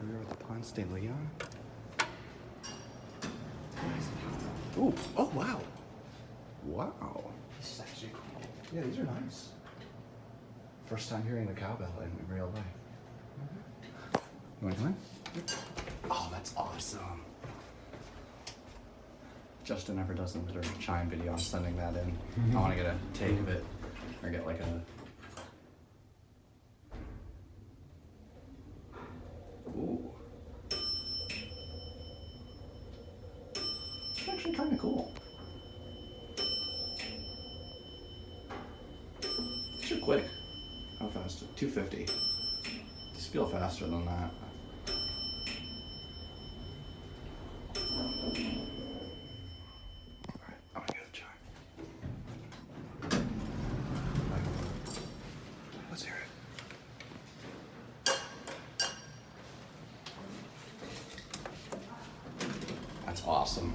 We're with Ponce de Leon. Ooh, oh wow. Wow. This is actually cool. Yeah, these are nice. First time hearing the cowbell in real life. You want to come in? Oh, that's awesome. Justin never does another chime video. I'm sending that in. I want to get a take of it, or get like a. Ooh. It's actually kind of cool. These are quick. How fast? 250. Just feel faster than that. Alright, I'm gonna get a chime. Let's hear it. That's awesome.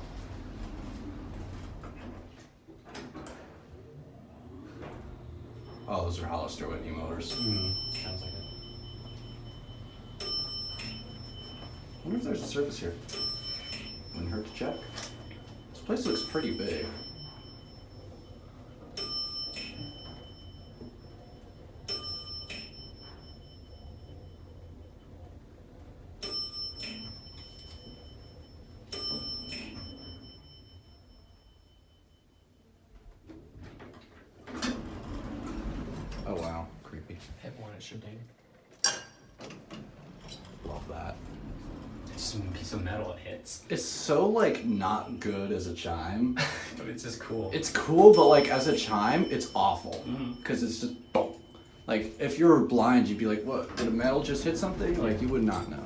Oh, those are Hollister Whitney motors. Sounds like it. I wonder if there's a service here. Wouldn't hurt to check. This place looks pretty big. Oh wow, creepy. Hit one, it should ding. Love that. It's just a piece of metal it hits. It's so like not good as a chime. But it's just cool. It's cool, but like as a chime, it's awful. Because it's just boom. Like if you were blind, you'd be like, what? Did a metal just hit something? Like you would not know.